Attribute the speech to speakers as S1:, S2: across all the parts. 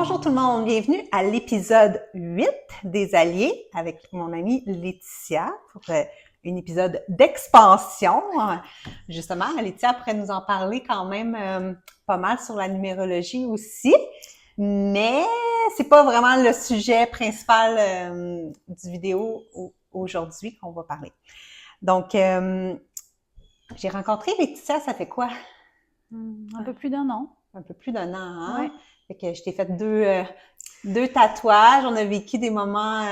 S1: Bonjour tout le monde, bienvenue à l'épisode 8 des Alliés avec mon amie Laetitia pour un épisode d'expansion. Justement, Laetitia pourrait nous en parler quand même pas mal sur la numérologie aussi, mais c'est pas vraiment le sujet principal du vidéo aujourd'hui qu'on va parler. Donc, j'ai rencontré Laetitia, ça fait quoi?
S2: Un peu plus d'1 an.
S1: Un peu plus d'1 an, hein?
S2: Ouais.
S1: Fait que je t'ai fait deux tatouages. On a vécu des moments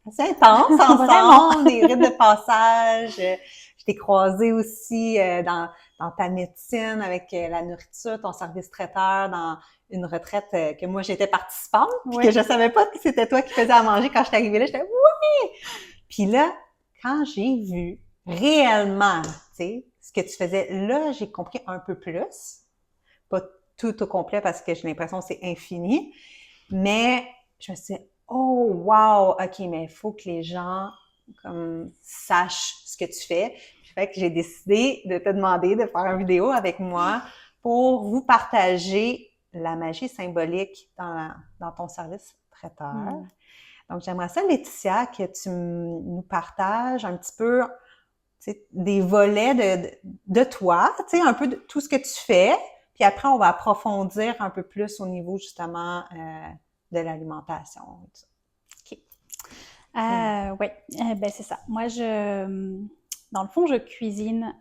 S1: assez intenses ensemble, des rites de passage. Je t'ai croisé aussi dans ta médecine avec la nourriture, ton service traiteur dans une retraite que moi j'étais participante, puis que je savais pas que c'était toi qui faisais à manger quand je suis arrivée là. J'étais oui! Puis là, quand j'ai vu réellement, tu sais, ce que tu faisais, là, j'ai compris un peu plus. Pas tout au complet parce que j'ai l'impression que c'est infini. Mais je me suis dit, oh wow, ok, mais il faut que les gens comme sachent ce que tu fais. Puis fait que j'ai décidé de te demander de faire une vidéo avec moi pour vous partager la magie symbolique dans ton service traiteur. Donc, j'aimerais ça, Laetitia, que tu nous partages un petit peu des volets de toi, un peu de tout ce que tu fais. Puis après, on va approfondir un peu plus au niveau, justement, de l'alimentation.
S2: OK. Oui, ben c'est ça. Moi, dans le fond, je cuisine.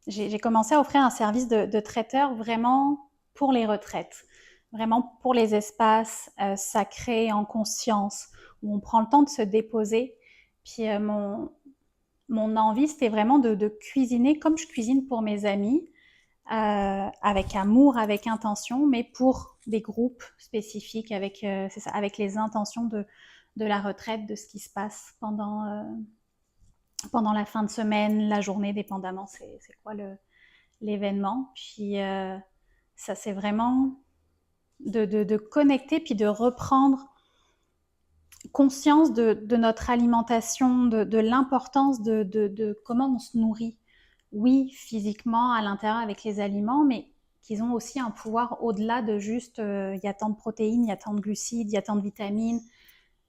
S2: J'ai commencé à offrir un service de traiteur vraiment pour les retraites, vraiment pour les espaces sacrés en conscience, où on prend le temps de se déposer. Puis mon envie, c'était vraiment de cuisiner comme je cuisine pour mes amis, avec amour, avec intention, mais pour des groupes spécifiques, c'est ça, avec les intentions de la retraite, de ce qui se passe pendant la fin de semaine, la journée, dépendamment c'est quoi l'événement. Puis ça, c'est vraiment de connecter, puis de reprendre conscience de notre alimentation, de l'importance de comment on se nourrit. Oui, physiquement, à l'intérieur avec les aliments, mais qu'ils ont aussi un pouvoir au-delà de juste il y a tant de protéines, il y a tant de glucides, il y a tant de vitamines.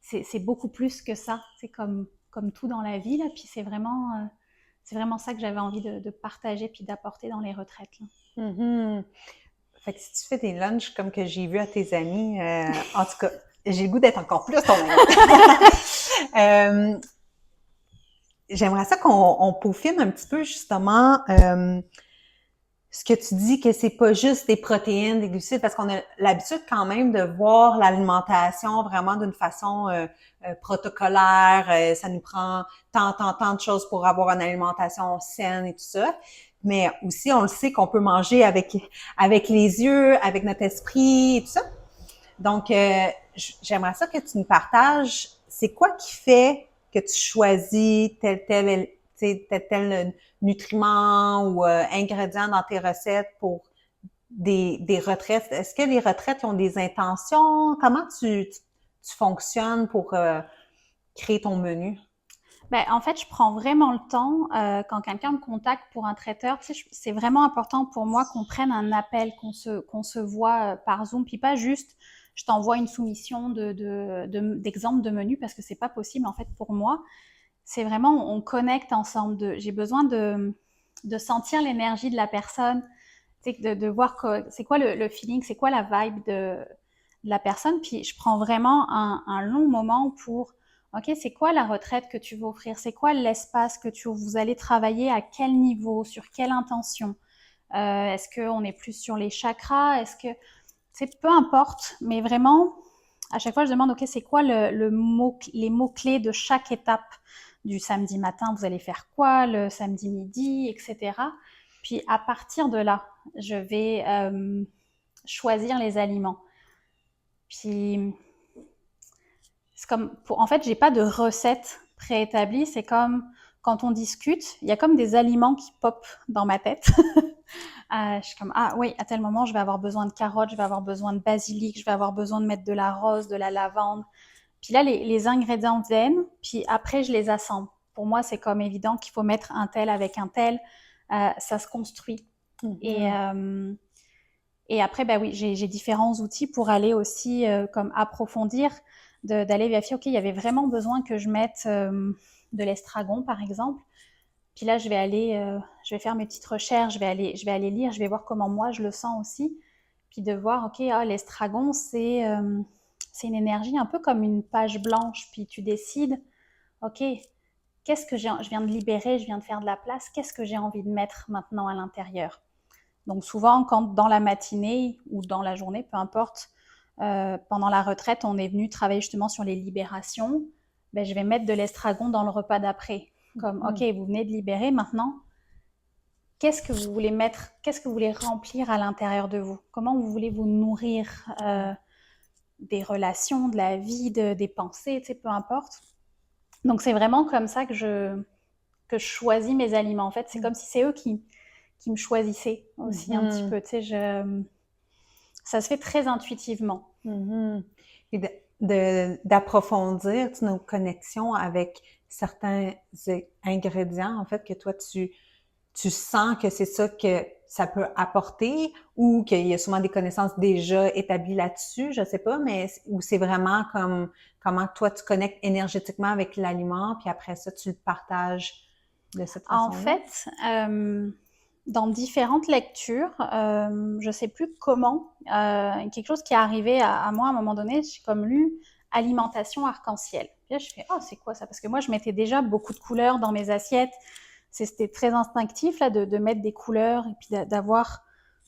S2: C'est beaucoup plus que ça. C'est comme tout dans la vie, là. Puis c'est vraiment ça que j'avais envie de partager puis d'apporter dans les retraites, là.
S1: Mm-hmm. Fait que si tu fais des lunchs comme que j'ai vu à tes amis, en tout cas, j'ai le goût d'être encore plus ton ami. J'aimerais ça qu'on peaufine un petit peu justement ce que tu dis que c'est pas juste des protéines, des glucides, parce qu'on a l'habitude quand même de voir l'alimentation vraiment d'une façon protocolaire. Ça nous prend tant de choses pour avoir une alimentation saine et tout ça. Mais aussi, on le sait qu'on peut manger avec les yeux, avec notre esprit et tout ça. Donc, j'aimerais ça que tu nous partages, c'est quoi qui fait que tu choisis tel nutriment ou ingrédient dans tes recettes pour des retraites? Est-ce que les retraites ont des intentions? Comment tu fonctionnes pour créer ton menu?
S2: Ben, en fait, je prends vraiment le temps quand quelqu'un me contacte pour un traiteur. Tu sais, c'est vraiment important pour moi qu'on prenne un appel, qu'on se voit par Zoom, puis pas juste je t'envoie une soumission d'exemple de menu parce que c'est pas possible en fait pour moi. C'est vraiment on connecte ensemble. J'ai besoin de sentir l'énergie de la personne, tu sais, de voir c'est quoi le feeling, c'est quoi la vibe de la personne. Puis je prends vraiment un long moment pour OK, c'est quoi la retraite que tu veux offrir? C'est quoi l'espace que vous allez travailler? À quel niveau? Sur quelle intention? Est-ce qu'on est plus sur les chakras? Est-ce que c'est peu importe, mais vraiment, à chaque fois, je demande OK, c'est quoi les mots-clés de chaque étape du samedi matin? Vous allez faire quoi le samedi midi, etc. Puis à partir de là, je vais choisir les aliments. Puis c'est comme en fait, j'ai pas de recette préétablie. C'est comme quand on discute, il y a comme des aliments qui popent dans ma tête. Je suis comme ah oui, à tel moment, je vais avoir besoin de carottes, je vais avoir besoin de basilic, je vais avoir besoin de mettre de la rose, de la lavande. Puis là, les ingrédients viennent, puis après, je les assemble. Pour moi, c'est comme évident qu'il faut mettre un tel avec un tel. Ça se construit.
S1: Mm-hmm.
S2: Et Et après, bah oui, j'ai différents outils pour aller aussi comme approfondir, d'aller vérifier, ok, il y avait vraiment besoin que je mette de l'estragon, par exemple. Puis là, je vais faire mes petites recherches, je vais aller lire, je vais voir comment moi je le sens aussi. Puis de voir, ok, l'estragon, c'est une énergie un peu comme une page blanche. Puis tu décides, ok, qu'est-ce que je viens de libérer, je viens de faire de la place, qu'est-ce que j'ai envie de mettre maintenant à l'intérieur. Donc souvent, quand dans la matinée ou dans la journée, peu importe, pendant la retraite, on est venu travailler justement sur les libérations, ben, je vais mettre de l'estragon dans le repas d'après. Comme, ok, vous venez de libérer, maintenant, qu'est-ce que vous voulez mettre, qu'est-ce que vous voulez remplir à l'intérieur de vous? Comment vous voulez vous nourrir des relations, de la vie, des pensées, tu sais, peu importe. Donc c'est vraiment comme ça que je choisis mes aliments. En fait, c'est comme si c'est eux qui me choisissaient aussi un petit peu. Tu sais, ça se fait très intuitivement.
S1: Et d'approfondir nos connexions avec certains ingrédients, en fait, que toi, tu sens que c'est ça que ça peut apporter ou qu'il y a souvent des connaissances déjà établies là-dessus, je sais pas, mais ou c'est vraiment comme comment toi, tu connectes énergétiquement avec l'aliment, puis après ça, tu le partages de cette façon-là?
S2: En fait, dans différentes lectures, je sais plus comment, quelque chose qui est arrivé à moi à un moment donné, j'ai comme lu alimentation arc-en-ciel. Puis là, je fais, oh, c'est quoi ça? Parce que moi, je mettais déjà beaucoup de couleurs dans mes assiettes. C'était très instinctif là de mettre des couleurs et puis d'avoir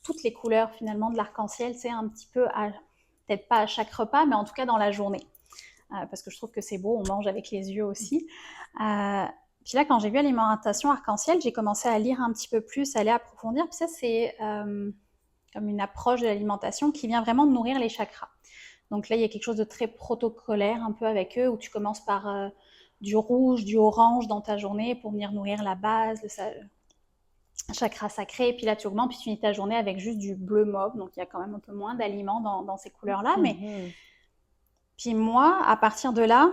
S2: toutes les couleurs finalement de l'arc-en-ciel, c'est un petit peu, peut-être pas à chaque repas, mais en tout cas dans la journée. Parce que je trouve que c'est beau, on mange avec les yeux aussi. Puis là, quand j'ai vu alimentation arc-en-ciel, j'ai commencé à lire un petit peu plus, à aller approfondir. Puis ça, c'est comme une approche de l'alimentation qui vient vraiment nourrir les chakras. Donc là, il y a quelque chose de très protocolaire un peu avec eux, où tu commences par du rouge, du orange dans ta journée pour venir nourrir la base, le chakra sacré. Et puis là, tu augmentes, puis tu finis ta journée avec juste du bleu mauve. Donc il y a quand même un peu moins d'aliments dans ces couleurs-là. Mais puis moi, à partir de là,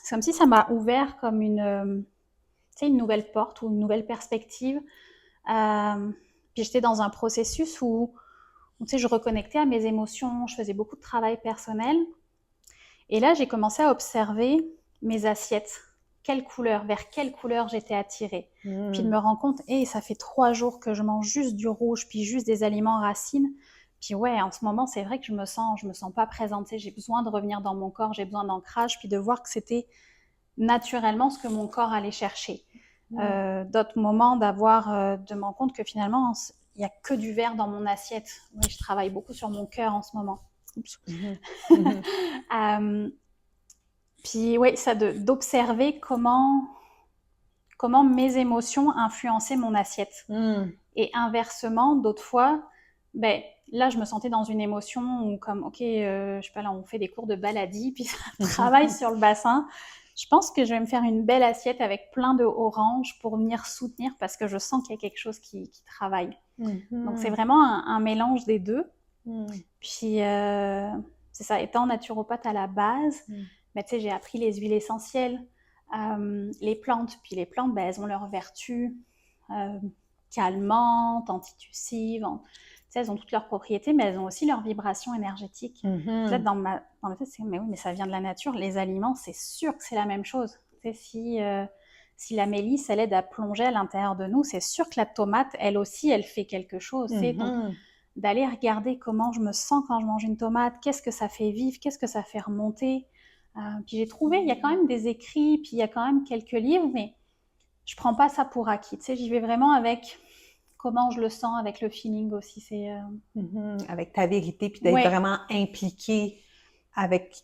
S2: c'est comme si ça m'a ouvert comme une nouvelle porte ou une nouvelle perspective. Puis j'étais dans un processus où je reconnectais à mes émotions, je faisais beaucoup de travail personnel. Et là, j'ai commencé à observer mes assiettes. Vers quelle couleur j'étais attirée. Puis de me rendre compte, ça fait 3 jours que je mange juste du rouge, puis juste des aliments racines. Puis ouais, en ce moment, c'est vrai que je me sens pas présente. J'ai besoin de revenir dans mon corps, j'ai besoin d'ancrage, puis de voir que c'était naturellement ce que mon corps allait chercher. D'autres moments de me rendre compte que finalement, il n'y a que du vert dans mon assiette. Oui, je travaille beaucoup sur mon cœur en ce moment. Puis oui, ça d'observer comment mes émotions influençaient mon assiette. Et inversement, d'autres fois, là, je me sentais dans une émotion où comme, je sais pas, là, on fait des cours de baladie, puis ça travaille sur le bassin. Je pense que je vais me faire une belle assiette avec plein de orange pour venir soutenir parce que je sens qu'il y a quelque chose qui travaille. Donc, c'est vraiment un mélange des deux. Puis, c'est ça, étant naturopathe à la base, tu sais, j'ai appris les huiles essentielles, les plantes. Puis les plantes, elles ont leurs vertus calmantes, antitussives. Elles ont toutes leurs propriétés, mais elles ont aussi leur vibration énergétique. Là, dans ma tête, c'est mais oui, mais ça vient de la nature. Les aliments, c'est sûr que c'est la même chose. Si la mélisse, elle aide à plonger à l'intérieur de nous, c'est sûr que la tomate, elle aussi, elle fait quelque chose. Donc, d'aller regarder comment je me sens quand je mange une tomate, qu'est-ce que ça fait vivre, qu'est-ce que ça fait remonter. Puis j'ai trouvé, il y a quand même des écrits, puis il y a quand même quelques livres, mais je prends pas ça pour acquis. J'y vais vraiment avec comment je le sens, avec le feeling aussi.
S1: Avec ta vérité, puis d'être vraiment impliqué avec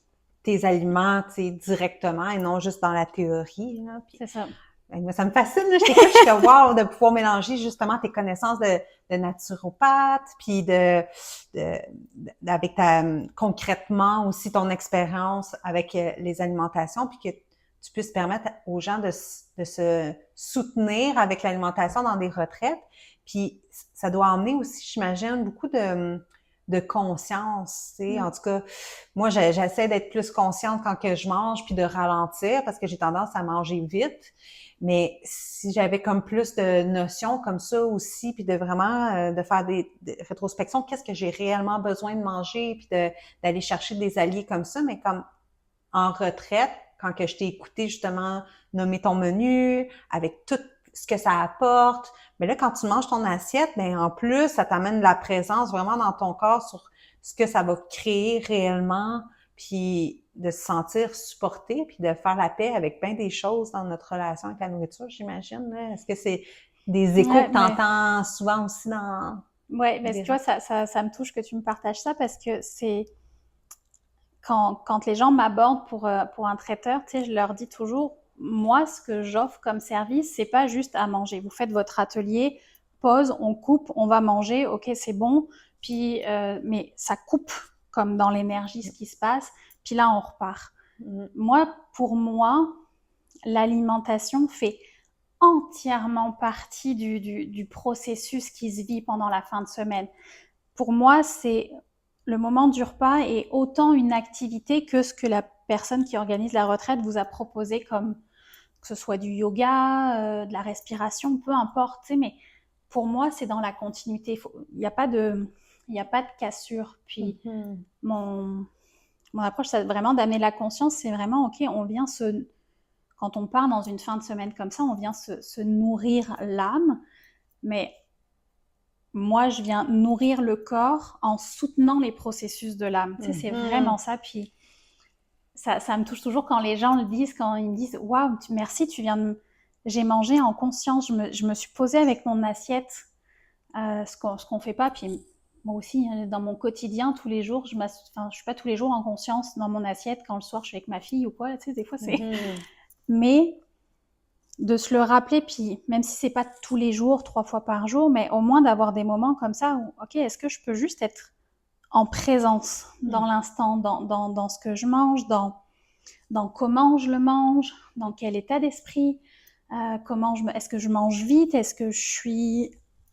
S1: tes aliments, directement et non juste dans la théorie. Là. Puis,
S2: c'est ça.
S1: Moi, ça me fascine. Là. Je t'écoute, je suis wow, de pouvoir mélanger justement tes connaissances de naturopathe, puis avec concrètement aussi ton expérience avec les alimentations, puis que tu puisses permettre aux gens de se soutenir avec l'alimentation dans des retraites. Puis ça doit emmener aussi, j'imagine, beaucoup de conscience, tu sais. En tout cas, moi, j'essaie d'être plus consciente quand que je mange, puis de ralentir, parce que j'ai tendance à manger vite. Mais si j'avais comme plus de notions comme ça aussi, puis de vraiment de faire des rétrospections, qu'est-ce que j'ai réellement besoin de manger, puis d'aller chercher des alliés comme ça, mais comme en retraite, quand que je t'ai écouté justement nommer ton menu, avec tout ce que ça apporte. Mais là, quand tu manges ton assiette, ben en plus, ça t'amène de la présence vraiment dans ton corps sur ce que ça va créer réellement, puis de se sentir supporté, puis de faire la paix avec bien des choses dans notre relation avec la nourriture, j'imagine. Là. Est-ce que c'est des échos
S2: Ouais,
S1: que tu
S2: mais
S1: entends souvent aussi dans
S2: ouais, mais
S1: des
S2: tu vois, ça me touche que tu me partages ça parce que c'est quand les gens m'abordent pour un traiteur, tu sais, je leur dis toujours, moi, ce que j'offre comme service, c'est pas juste à manger. Vous faites votre atelier, pause, on coupe, on va manger, ok, c'est bon. Puis, mais ça coupe comme dans l'énergie ce qui se passe. Puis là, on repart. Moi, pour moi, l'alimentation fait entièrement partie du processus qui se vit pendant la fin de semaine. Pour moi, c'est le moment du repas est autant une activité que ce que la personne qui organise la retraite vous a proposé comme que ce soit du yoga, de la respiration, peu importe, tu sais, mais pour moi, c'est dans la continuité. Il n'y a pas de, il y a pas de cassure. Puis mon, mon approche, c'est vraiment d'amener la conscience. C'est vraiment, ok, on vient quand on part dans une fin de semaine comme ça, on vient se nourrir l'âme, mais moi, je viens nourrir le corps en soutenant les processus de l'âme. Tu sais, c'est vraiment ça. Puis ça me touche toujours quand les gens le disent, quand ils me disent waouh, merci, j'ai mangé en conscience, je me suis posée avec mon assiette, ce qu'on fait pas. Puis moi aussi, dans mon quotidien, tous les jours, je suis pas tous les jours en conscience dans mon assiette quand le soir je suis avec ma fille ou quoi. Tu sais, des fois c'est. Mais de se le rappeler, puis même si c'est pas tous les jours, 3 fois par jour, mais au moins d'avoir des moments comme ça où, ok, est-ce que je peux juste être en présence dans l'instant, dans ce que je mange, dans comment je le mange, dans quel état d'esprit, est-ce que je mange vite, est-ce que je suis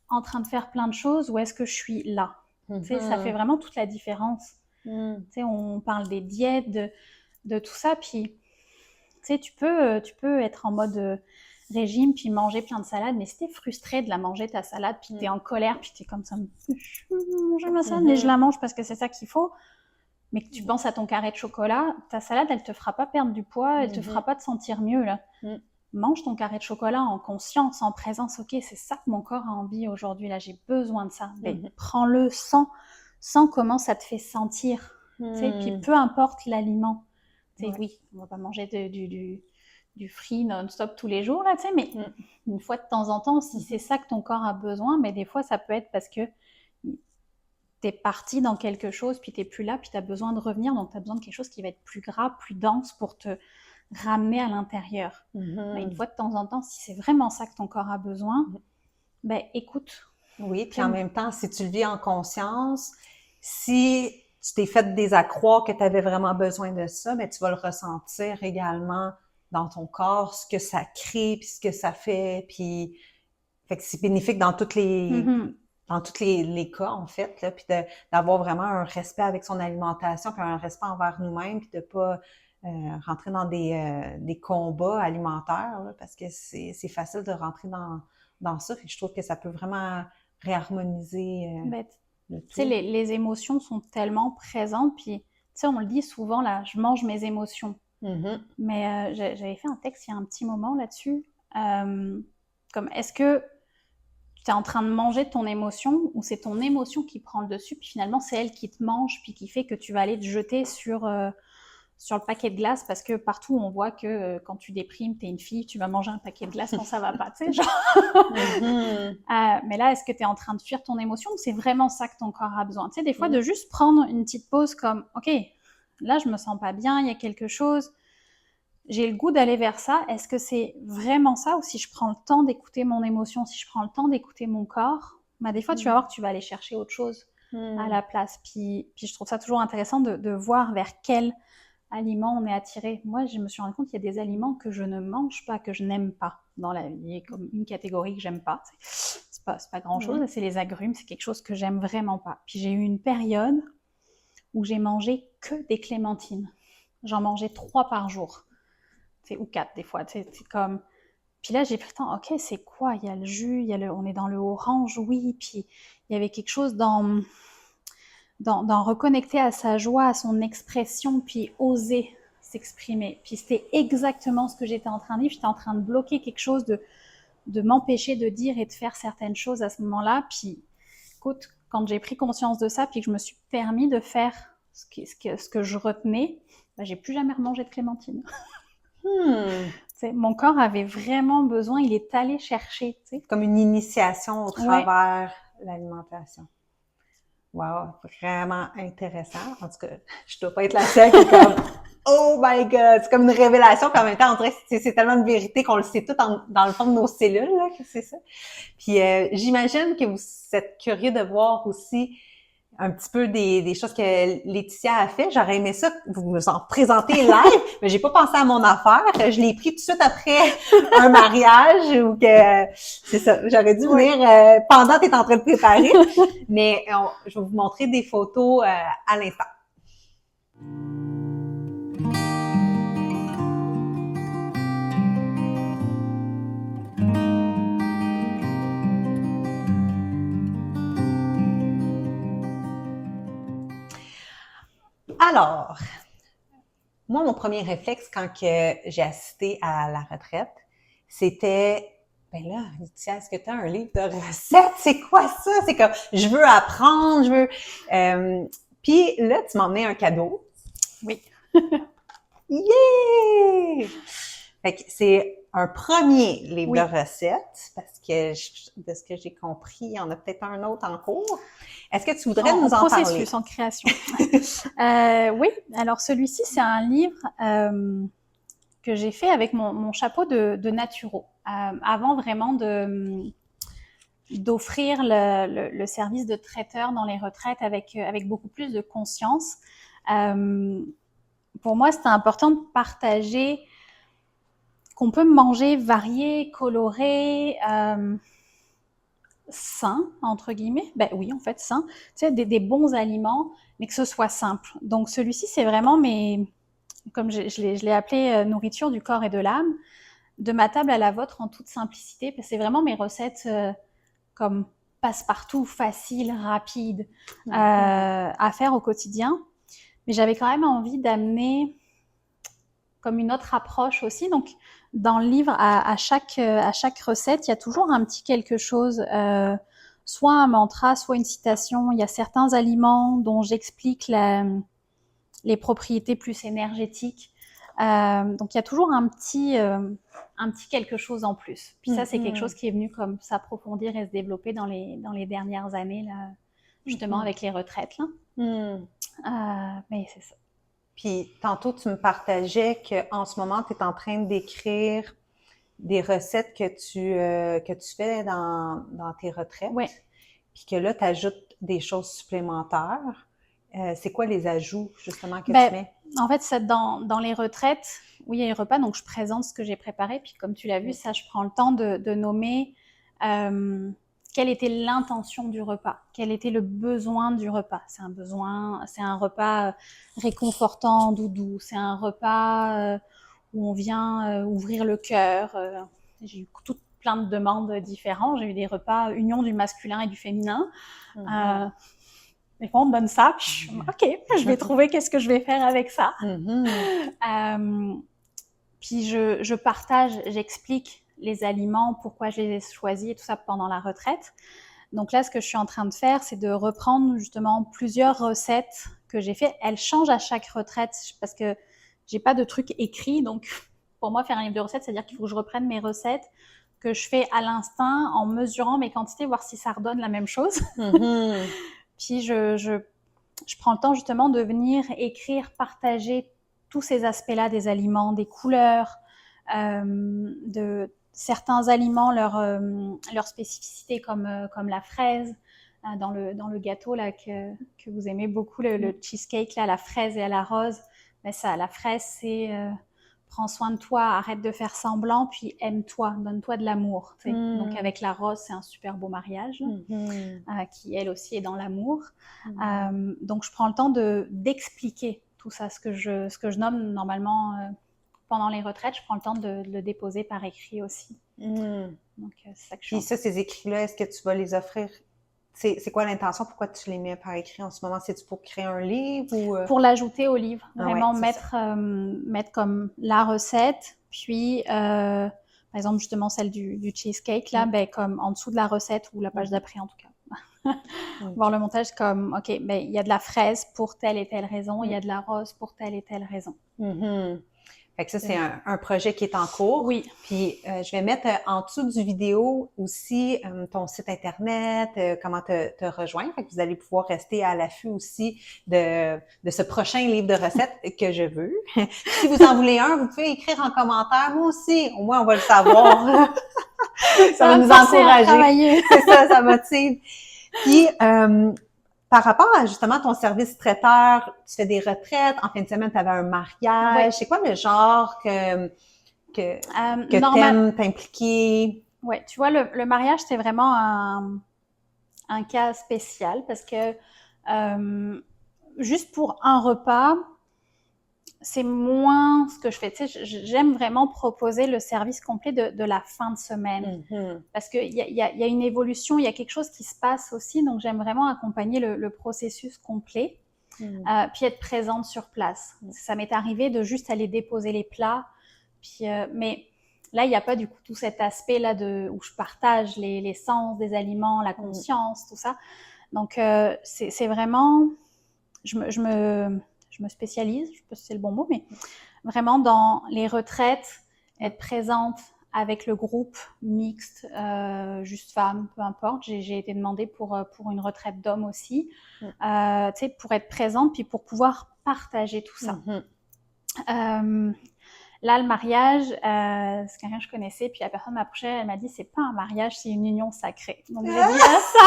S2: en train de faire plein de choses ou est-ce que je suis là. Tu sais, ça fait vraiment toute la différence. Tu sais, on parle des diètes, de tout ça, puis tu sais, tu peux être en mode régime, puis manger plein de salades, mais si t'es frustré de la manger, ta salade, puis t'es en colère, puis t'es comme ça, je veux manger ma salade, mais je la mange parce que c'est ça qu'il faut, mais que tu penses à ton carré de chocolat, ta salade, elle te fera pas perdre du poids, elle te fera pas te sentir mieux, là. Mange ton carré de chocolat en conscience, en présence, ok, c'est ça que mon corps a envie aujourd'hui, là, j'ai besoin de ça. Mais prends-le sans comment ça te fait sentir, tu sais, puis peu importe l'aliment. Oui, on va pas manger du frit non-stop tous les jours, là, tu sais, mais une fois de temps en temps, si c'est ça que ton corps a besoin, mais des fois, ça peut être parce que t'es parti dans quelque chose, puis t'es plus là, puis t'as besoin de revenir, donc t'as besoin de quelque chose qui va être plus gras, plus dense pour te ramener à l'intérieur. Mais une fois de temps en temps, si c'est vraiment ça que ton corps a besoin, ben écoute.
S1: Oui, puis en même temps, si tu le vis en conscience, si tu t'es fait des accrocs que tu avais vraiment besoin de ça, mais tu vas le ressentir également dans ton corps, ce que ça crée, puis ce que ça fait, puis fait que c'est bénéfique dans toutes les cas, en fait, là, puis d'avoir vraiment un respect avec son alimentation, puis un respect envers nous-mêmes, puis de pas rentrer dans des combats alimentaires, là, parce que c'est facile de rentrer dans ça, puis je trouve que ça peut vraiment réharmoniser le tout.
S2: Tu sais, les émotions sont tellement présentes, puis tu sais, on le dit souvent, là, je mange mes émotions. Mais j'avais fait un texte il y a un petit moment là-dessus, comme est-ce que tu es en train de manger ton émotion ou c'est ton émotion qui prend le dessus, puis finalement c'est elle qui te mange, puis qui fait que tu vas aller te jeter sur le paquet de glace parce que partout on voit que quand tu déprimes, t'es une fille, tu vas manger un paquet de glace quand ça va pas, tu sais, genre. Mais là, est-ce que tu es en train de fuir ton émotion ou c'est vraiment ça que ton corps a besoin? Tu sais, des fois, de juste prendre une petite pause comme, ok, là, je me sens pas bien, il y a quelque chose, j'ai le goût d'aller vers ça. Est-ce que c'est vraiment ça ou si je prends le temps d'écouter mon émotion, si je prends le temps d'écouter mon corps, bah, des fois, tu vas voir que tu vas aller chercher autre chose à la place. Puis je trouve ça toujours intéressant de voir vers quel aliments on est attiré. Moi, je me suis rendu compte qu'il y a des aliments que je ne mange pas, que je n'aime pas dans la vie. Il y a comme une catégorie que j'aime pas. C'est c'est pas grand-chose, c'est les agrumes, c'est quelque chose que j'aime vraiment pas. Puis j'ai eu une période où j'ai mangé que des clémentines. J'en mangeais 3 par jour, ou 4 des fois, c'est comme... Puis là, j'ai pris le temps, ok, c'est quoi? Il y a le jus, on est dans le orange, oui, puis il y avait quelque chose dans reconnecter à sa joie, à son expression, puis oser s'exprimer. Puis c'était exactement ce que j'étais en train de vivre. J'étais en train de bloquer quelque chose, de m'empêcher de dire et de faire certaines choses à ce moment-là. Puis, écoute, quand j'ai pris conscience de ça, puis que je me suis permis de faire ce que je retenais, ben, j'ai plus jamais remangé de clémentine. Mon corps avait vraiment besoin, il est allé chercher.
S1: Comme une initiation au travers l'alimentation. Wow, vraiment intéressant. En tout cas, je dois pas être la seule qui est comme oh my God! C'est comme une révélation, puis en même temps, on dirait que c'est tellement de vérité qu'on le sait tout dans le fond de nos cellules, là, que c'est ça. Puis j'imagine que vous êtes curieux de voir aussi un petit peu des choses que Laetitia a fait. J'aurais aimé ça, vous nous en présentez live, mais j'ai pas pensé à mon affaire. Je l'ai pris tout de suite après un mariage ou que c'est ça. J'aurais dû venir pendant que tu es en train de préparer. Mais je vais vous montrer des photos à l'instant. Alors, moi, mon premier réflexe quand que j'ai assisté à la retraite, c'était, ben là, Laetitia, est-ce que tu as un livre de recettes? C'est quoi ça? C'est comme, je veux apprendre, je veux... Puis là, tu m'as emmené un cadeau.
S2: Oui.
S1: Yeah! Fait que c'est un premier livre de recettes, parce que de ce que j'ai compris, il y en a peut-être un autre en cours. Est-ce que tu voudrais nous en parler?
S2: En processus, en création. Oui, alors celui-ci, c'est un livre que j'ai fait avec mon chapeau de naturo, avant vraiment d'offrir le service de traiteur dans les retraites avec beaucoup plus de conscience. Pour moi, c'était important de partager qu'on peut manger varié, coloré, sain, entre guillemets. Ben oui, en fait, sain. Tu sais, des bons aliments, mais que ce soit simple. Donc, celui-ci, c'est vraiment comme je l'ai appelé nourriture du corps et de l'âme, de ma table à la vôtre en toute simplicité. Parce que c'est vraiment mes recettes comme passe-partout, faciles, rapides à faire au quotidien. Mais j'avais quand même envie d'amener comme une autre approche aussi. Donc, dans le livre, à chaque recette, il y a toujours un petit quelque chose, soit un mantra, soit une citation. Il y a certains aliments dont j'explique les propriétés plus énergétiques. Donc, il y a toujours un petit quelque chose en plus. Puis ça, c'est quelque chose qui est venu comme s'approfondir et se développer dans les dernières années, là, justement, avec les retraites. Là. Mais c'est ça.
S1: Puis, tantôt, tu me partageais qu'en ce moment, tu es en train d'écrire des recettes que tu fais dans tes retraites.
S2: Oui.
S1: Puis que là, tu ajoutes des choses supplémentaires. C'est quoi les ajouts, justement, que tu mets?
S2: En fait, dans les retraites, oui, il y a les repas, donc je présente ce que j'ai préparé. Puis comme tu l'as vu, ça, je prends le temps de nommer quelle était l'intention du repas, quel était le besoin du repas. C'est un repas réconfortant, doudou. C'est un repas où on vient ouvrir le cœur. J'ai eu plein de demandes différentes. J'ai eu des repas union du masculin et du féminin. Des fois, on me donne ça, puis je suis OK, je vais trouver qu'est-ce que je vais faire avec ça. Puis je partage, j'explique les aliments, pourquoi je les ai choisis et tout ça pendant la retraite. Donc là, ce que je suis en train de faire, c'est de reprendre justement plusieurs recettes que j'ai fait. Elles changent à chaque retraite parce que j'ai pas de truc écrit. Donc pour moi, faire un livre de recettes, c'est-à-dire qu'il faut que je reprenne mes recettes que je fais à l'instinct en mesurant mes quantités, voir si ça redonne la même chose. Puis je prends le temps justement de venir écrire, partager tous ces aspects-là des aliments, des couleurs, de certains aliments, leur spécificité comme la fraise, dans le gâteau là que vous aimez beaucoup, le cheesecake là, à la fraise et à la rose. Mais ça, la fraise, c'est prends soin de toi, arrête de faire semblant, puis aime-toi, donne-toi de l'amour. Tu sais. Donc avec la rose, c'est un super beau mariage qui elle aussi est dans l'amour. Donc je prends le temps d'expliquer tout ça, ce que je nomme normalement pendant les retraites, je prends le temps de le déposer par écrit aussi. Donc c'est ça que je fais.
S1: Puis ça, ces écrits-là, est-ce que tu vas les offrir? C'est quoi l'intention? Pourquoi tu les mets par écrit en ce moment? C'est-tu pour créer un livre ou...
S2: Pour l'ajouter au livre, vraiment
S1: ouais,
S2: mettre comme la recette, puis par exemple justement celle du cheesecake là, ben comme en dessous de la recette ou la page d'après en tout cas. Voir le montage comme ok, ben il y a de la fraise pour telle et telle raison, il y a de la rose pour telle et telle raison.
S1: Fait que ça, c'est un projet qui est en cours.
S2: Oui.
S1: Puis, je vais mettre en dessous du vidéo aussi ton site Internet, comment te rejoindre. Fait que vous allez pouvoir rester à l'affût aussi de ce prochain livre de recettes que je veux. Si vous en voulez un, vous pouvez écrire en commentaire. Moi aussi, au moins, on va le savoir. Ça va nous encourager. C'est ça, ça motive. Puis, par rapport à justement ton service traiteur, tu fais des retraites, en fin de semaine, tu avais un mariage. Oui. C'est quoi le genre que t'aimes t'impliquer?
S2: Oui, tu vois, le mariage, c'est vraiment un cas spécial parce que juste pour un repas, c'est moins ce que je fais. Tu sais, j'aime vraiment proposer le service complet de la fin de semaine. Parce qu'il y a une évolution, il y a quelque chose qui se passe aussi. Donc, j'aime vraiment accompagner le processus complet. Puis être présente sur place. Ça m'est arrivé de juste aller déposer les plats. Puis, mais là, il n'y a pas du coup tout cet aspect-là où je partage les sens des aliments, la conscience, tout ça. Donc, c'est vraiment... Je me spécialise, je sais pas si c'est le bon mot, mais vraiment dans les retraites, être présente avec le groupe mixte, juste femmes, peu importe. J'ai été demandée pour une retraite d'hommes aussi, tu sais, pour être présente puis pour pouvoir partager tout ça. Là, le mariage, c'est quelqu'un que je connaissais, puis la personne m'approchait, elle m'a dit, c'est pas un mariage, c'est une union sacrée. Donc, j'ai dit, ah, ça,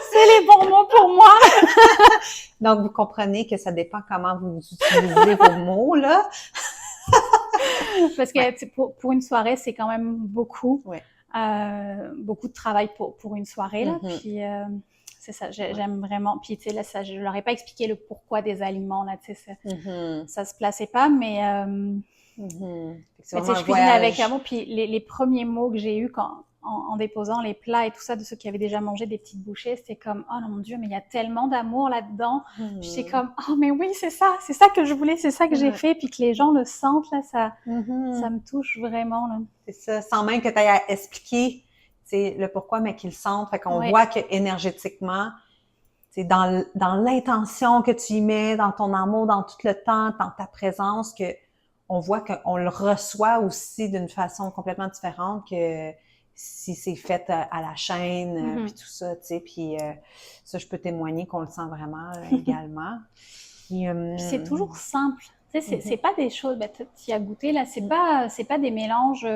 S2: c'est les bons mots pour moi.
S1: Donc, vous comprenez que ça dépend comment vous utilisez vos mots, là.
S2: Parce que pour une soirée, c'est quand même beaucoup. Beaucoup de travail pour une soirée, là. Puis, c'est ça, j'aime vraiment. Puis, tu sais, là, ça, je leur ai pas expliqué le pourquoi des aliments, là, tu sais, ça se plaçait pas, mais... je cuisinais avec amour, puis les premiers mots que j'ai eus en déposant les plats et tout ça de ceux qui avaient déjà mangé des petites bouchées, c'était comme oh mon Dieu, mais il y a tellement d'amour là-dedans. Puis c'est comme oh mais oui, c'est ça que je voulais, c'est ça que j'ai fait, puis que les gens le sentent là, ça me touche vraiment là.
S1: C'est ça, sans même que tu aies à expliquer le pourquoi, mais qu'ils le sentent. Fait qu'on voit que énergétiquement, c'est dans l'intention que tu y mets, dans ton amour, dans tout le temps, dans ta présence, que on voit qu'on le reçoit aussi d'une façon complètement différente que si c'est fait à la chaîne, puis tout ça, tu sais. Puis ça, je peux témoigner qu'on le sent vraiment également.
S2: Puis c'est toujours simple. Tu sais, c'est pas des choses, ben, tu y as goûté, là, c'est pas des mélanges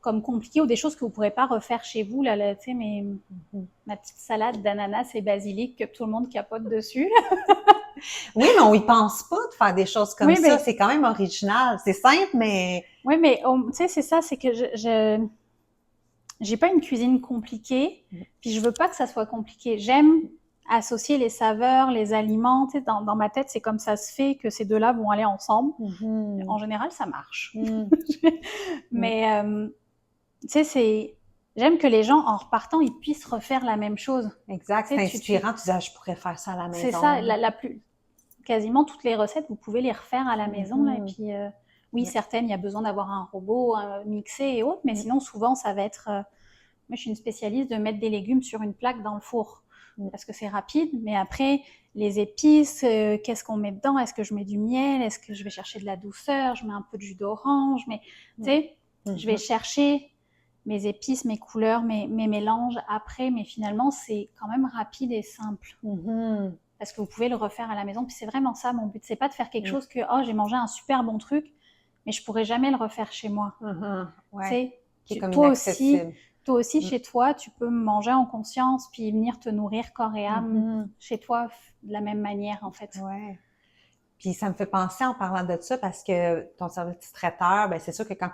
S2: comme compliqués ou des choses que vous pourrez pas refaire chez vous, là tu sais, mais ma petite salade d'ananas et basilic que tout le monde capote dessus.
S1: Oui, mais on y pense pas de faire des choses comme ça. C'est quand même original. C'est simple, mais...
S2: Oui, mais tu sais, c'est ça, c'est que j'ai pas une cuisine compliquée, puis je veux pas que ça soit compliqué. J'aime associer les saveurs, les aliments. Tu sais, dans ma tête, c'est comme ça se fait que ces deux-là vont aller ensemble. En général, ça marche. Mais, tu sais, j'aime que les gens, en repartant, ils puissent refaire la même chose.
S1: Exact, c'est inspirant. Tu dis, je pourrais faire ça à la maison.
S2: C'est ça, quasiment toutes les recettes, vous pouvez les refaire à la maison. Là, et puis, oui, certaines, il y a besoin d'avoir un robot mixé et autres, mais sinon, souvent, ça va être... moi, je suis une spécialiste de mettre des légumes sur une plaque dans le four, parce que c'est rapide. Mais après, les épices, qu'est-ce qu'on met dedans? Est-ce que je mets du miel? Est-ce que je vais chercher de la douceur? Je mets un peu de jus d'orange? Mais, tu sais, je vais chercher mes épices, mes couleurs, mes mélanges après, mais finalement, c'est quand même rapide et simple. Parce que vous pouvez le refaire à la maison. Puis c'est vraiment ça, mon but. C'est pas de faire quelque chose que, oh, j'ai mangé un super bon truc, mais je pourrais jamais le refaire chez moi. Tu sais, toi aussi, chez toi, tu peux manger en conscience, puis venir te nourrir corps et âme chez toi de la même manière, en fait.
S1: Puis ça me fait penser en parlant de ça parce que ton service traiteur, ben c'est sûr que quand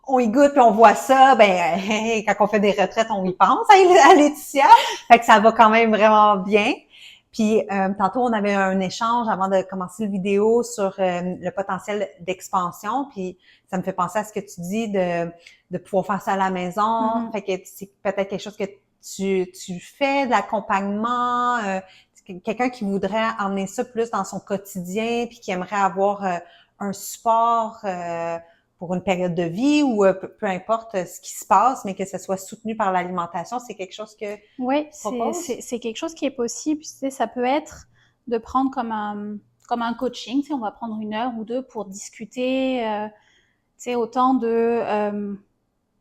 S1: on y goûte puis on voit ça, ben quand on fait des retraites, on y pense à Laetitia. Fait que ça va quand même vraiment bien. Puis tantôt, on avait un échange avant de commencer le vidéo sur le potentiel d'expansion. Puis ça me fait penser à ce que tu dis de pouvoir faire ça à la maison. Fait que c'est peut-être quelque chose que tu fais, de l'accompagnement, quelqu'un qui voudrait emmener ça plus dans son quotidien puis qui aimerait avoir un support pour une période de vie ou peu importe ce qui se passe, mais que ce soit soutenu par l'alimentation, c'est quelque chose que
S2: Oui,
S1: tu proposes?
S2: c'est quelque chose qui est possible. Tu sais, ça peut être de prendre comme un coaching. Tu sais, on va prendre 1 heure ou 2 pour discuter, tu sais, autant de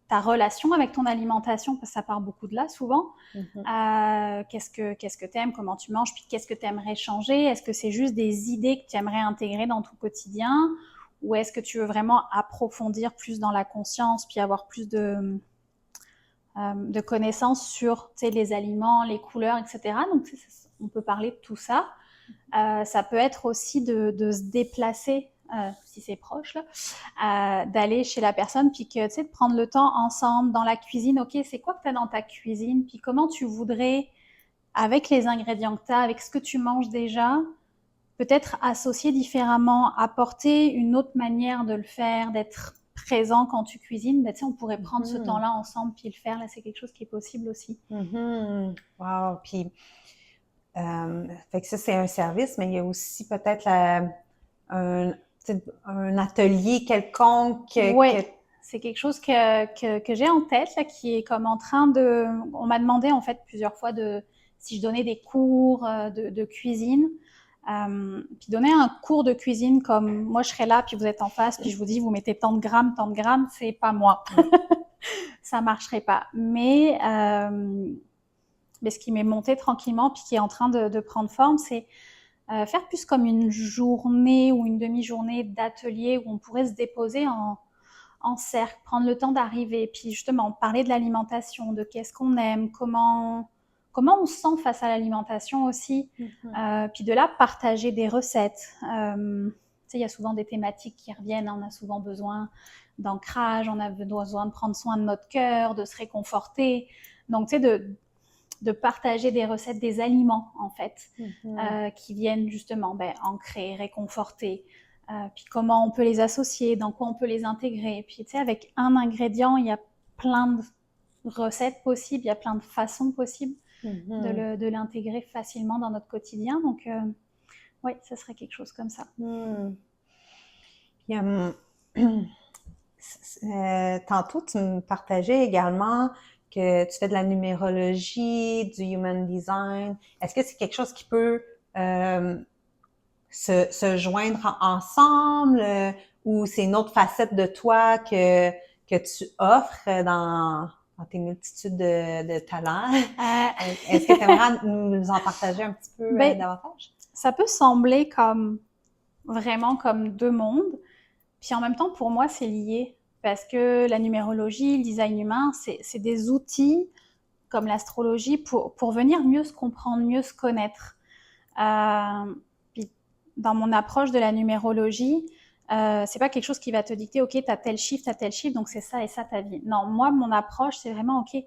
S2: ta relation avec ton alimentation, parce que ça part beaucoup de là souvent. Qu'est-ce que tu aimes, comment tu manges, puis qu'est-ce que tu aimerais changer? Est-ce que c'est juste des idées que tu aimerais intégrer dans ton quotidien? Ou est-ce que tu veux vraiment approfondir plus dans la conscience, puis avoir plus de connaissances sur les aliments, les couleurs, etc. Donc, on peut parler de tout ça. Ça peut être aussi de se déplacer, si c'est proche, là, d'aller chez la personne, puis que, de prendre le temps ensemble dans la cuisine. OK, c'est quoi que tu as dans ta cuisine? Puis comment tu voudrais, avec les ingrédients que tu as, avec ce que tu manges déjà, peut-être associer différemment, apporter une autre manière de le faire, d'être présent quand tu cuisines, ben, on pourrait prendre ce temps-là ensemble puis le faire. Là, c'est quelque chose qui est possible aussi.
S1: Wow! Puis, fait que ça, c'est un service, mais il y a aussi peut-être un atelier quelconque.
S2: Oui, c'est quelque chose que j'ai en tête, là, qui est comme en train de... On m'a demandé, en fait, plusieurs fois si je donnais des cours de cuisine. Puis donner un cours de cuisine comme moi je serais là puis vous êtes en face puis je vous dis vous mettez tant de grammes, c'est pas moi. Ça marcherait pas. Mais ce qui m'est monté tranquillement puis qui est en train de prendre forme, c'est faire plus comme une journée ou une demi-journée d'atelier où on pourrait se déposer en cercle, prendre le temps d'arriver, puis justement parler de l'alimentation, de qu'est-ce qu'on aime, comment on se sent face à l'alimentation aussi, puis de là partager des recettes. Il y a souvent des thématiques qui reviennent, on a souvent besoin d'ancrage, on a besoin de prendre soin de notre cœur, de se réconforter. Donc, tu sais, de partager des recettes des aliments, en fait, qui viennent justement ancrer, réconforter. Puis comment on peut les associer, dans quoi on peut les intégrer. Puis, tu sais, avec un ingrédient, il y a plein de recettes possibles, il y a plein de façons possibles de l'intégrer facilement dans notre quotidien. Donc, oui, ça serait quelque chose comme ça.
S1: Puis, tantôt, tu me partageais également que tu fais de la numérologie, du human design. Est-ce que c'est quelque chose qui peut se joindre ensemble ou c'est une autre facette de toi que tu offres dans tes multitudes de talents? Est-ce que tu aimerais nous en partager un petit peu davantage?
S2: Ça peut sembler vraiment comme 2 mondes, puis en même temps, pour moi, c'est lié. Parce que la numérologie, le design humain, c'est des outils comme l'astrologie pour venir mieux se comprendre, mieux se connaître. Puis dans mon approche de la numérologie, c'est pas quelque chose qui va te dicter, OK, t'as tel chiffre, donc c'est ça et ça ta vie. Non, moi, mon approche, c'est vraiment, OK,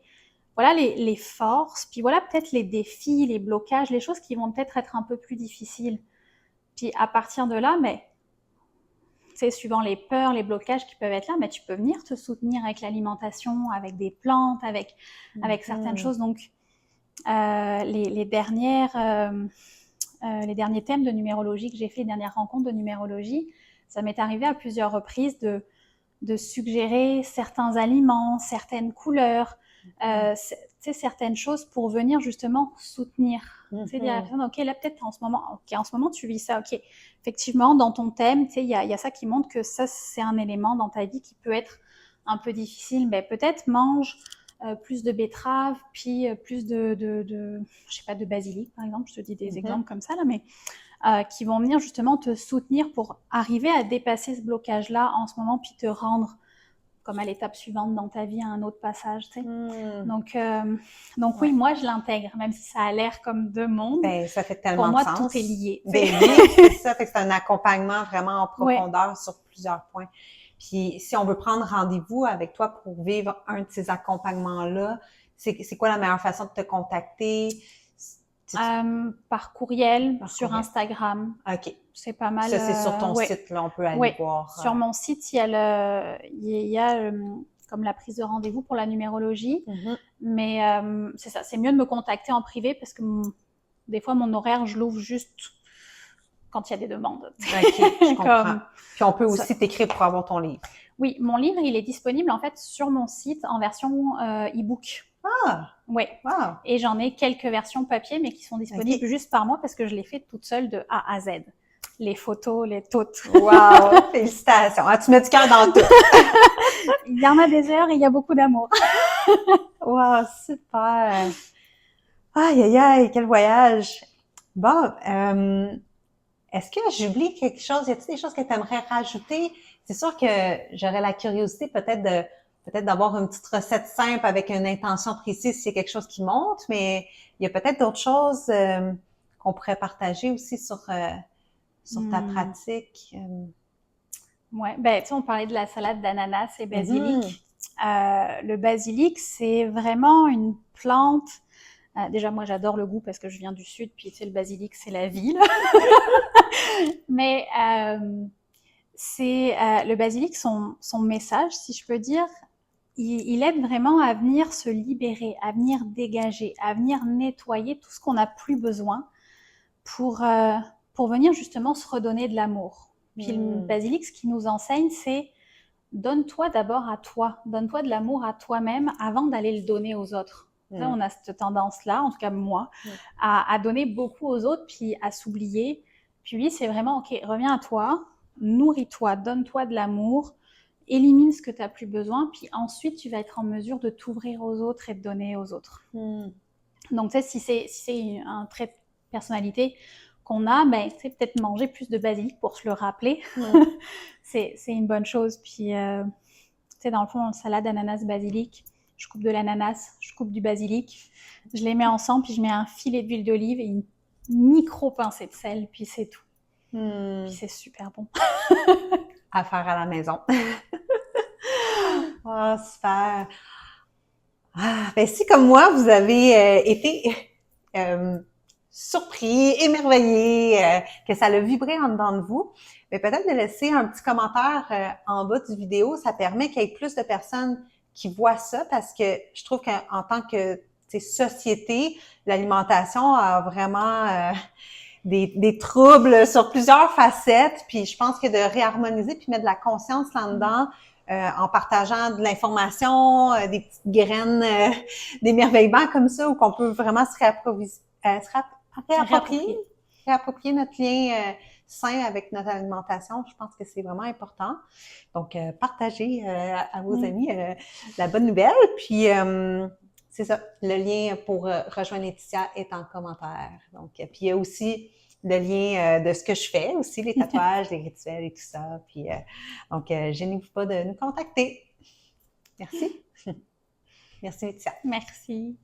S2: voilà les forces, puis voilà peut-être les défis, les blocages, les choses qui vont peut-être être un peu plus difficiles. Puis à partir de là, suivant les peurs, les blocages qui peuvent être là, tu peux venir te soutenir avec l'alimentation, avec des plantes, avec certaines choses. Donc, les derniers thèmes de numérologie que j'ai fait, les dernières rencontres de numérologie, ça m'est arrivé à plusieurs reprises de suggérer certains aliments, certaines couleurs, certaines choses pour venir justement soutenir. Dire à la personne, OK, là peut-être en ce moment tu vis ça, OK. Effectivement, dans ton thème, il y a ça qui montre que ça, c'est un élément dans ta vie qui peut être un peu difficile. Mais peut-être mange plus de betterave, puis plus je sais pas, de basilic, par exemple. Je te dis des exemples comme ça, là, mais qui vont venir justement te soutenir pour arriver à dépasser ce blocage-là en ce moment, puis te rendre comme à l'étape suivante dans ta vie, à un autre passage, tu sais.
S1: Hmm.
S2: Donc oui, moi, je l'intègre, même si ça a l'air comme deux mondes.
S1: Ben, ça fait tellement
S2: Pour moi,
S1: de sens.
S2: tout est lié.
S1: Ben oui, c'est ça. Fait que c'est un accompagnement vraiment en profondeur sur plusieurs points. Puis, si on veut prendre rendez-vous avec toi pour vivre un de ces accompagnements-là, c'est quoi la meilleure façon de te contacter?
S2: Par courriel, sur
S1: courriel.
S2: Instagram.
S1: OK.
S2: C'est pas mal.
S1: Ça, c'est sur ton site, là, on peut aller voir.
S2: Sur mon site, il y a comme la prise de rendez-vous pour la numérologie. Mais c'est ça, c'est mieux de me contacter en privé parce que des fois, mon horaire, je l'ouvre juste quand il y a des demandes.
S1: OK, je comprends. Puis on peut aussi t'écrire pour avoir ton livre.
S2: Oui, mon livre, il est disponible en fait sur mon site en version e-book.
S1: Ah!
S2: Oui.
S1: Wow!
S2: Et j'en ai quelques versions papier, mais qui sont disponibles juste par moi parce que je l'ai fait toute seule de A à Z. Les photos, les toutes.
S1: Wow! Félicitations! Ah, tu mets du cœur dans tout.
S2: Il y en a des heures et il y a beaucoup d'amour.
S1: Wow, super! Aïe, aïe, aïe, quel voyage! Bon, est-ce que j'oublie quelque chose? Y a-t-il des choses que tu aimerais rajouter? C'est sûr que j'aurais la curiosité peut-être d'avoir une petite recette simple avec une intention précise si c'est quelque chose qui monte, mais il y a peut-être d'autres choses qu'on pourrait partager aussi sur ta pratique.
S2: Ouais, ben tu sais, on parlait de la salade d'ananas et basilic. Le basilic, c'est vraiment une plante. Déjà, moi, j'adore le goût parce que je viens du sud, puis tu sais, le basilic, c'est la ville. Mais le basilic, son message, si je peux dire, il aide vraiment à venir se libérer, à venir dégager, à venir nettoyer tout ce qu'on n'a plus besoin pour venir justement se redonner de l'amour. Puis le basilic, ce qui nous enseigne, c'est donne-toi d'abord à toi, donne-toi de l'amour à toi-même avant d'aller le donner aux autres. On a cette tendance-là, en tout cas moi, à donner beaucoup aux autres, puis à s'oublier. Puis oui, c'est vraiment, ok, reviens à toi, nourris-toi, donne-toi de l'amour, élimine ce que tu n'as plus besoin, puis ensuite tu vas être en mesure de t'ouvrir aux autres et de donner aux autres. Donc, tu sais, si c'est un trait de personnalité qu'on a, ben, tu sais, peut-être manger plus de basilic pour se le rappeler, c'est une bonne chose. Puis, tu sais, dans le fond, salade ananas-basilic, je coupe de l'ananas, je coupe du basilic, je les mets ensemble, puis je mets un filet d'huile d'olive et une micro-pincée de sel, puis c'est tout. Puis c'est super bon.
S1: À faire à la maison. Oh, super! Ah, ben si comme moi, vous avez été surpris, émerveillé, que ça l'a vibré en dedans de vous, mais peut-être de laisser un petit commentaire en bas du vidéo, ça permet qu'il y ait plus de personnes qui voient ça, parce que je trouve qu'en tant que société, l'alimentation a vraiment des troubles sur plusieurs facettes, puis je pense que de réharmoniser puis mettre de la conscience là-dedans, en partageant de l'information, des petites graines d'émerveillement comme ça, où qu'on peut vraiment se réapproprier notre lien sain avec notre alimentation. Je pense que c'est vraiment important. Donc, partagez à vos amis la bonne nouvelle. Puis, c'est ça, le lien pour rejoindre Laetitia est en commentaire. Donc, puis il y a aussi le lien de ce que je fais, aussi les tatouages, les rituels et tout ça. Puis, donc, gênez-vous pas de nous contacter. Merci. Merci, Laetitia.
S2: Merci.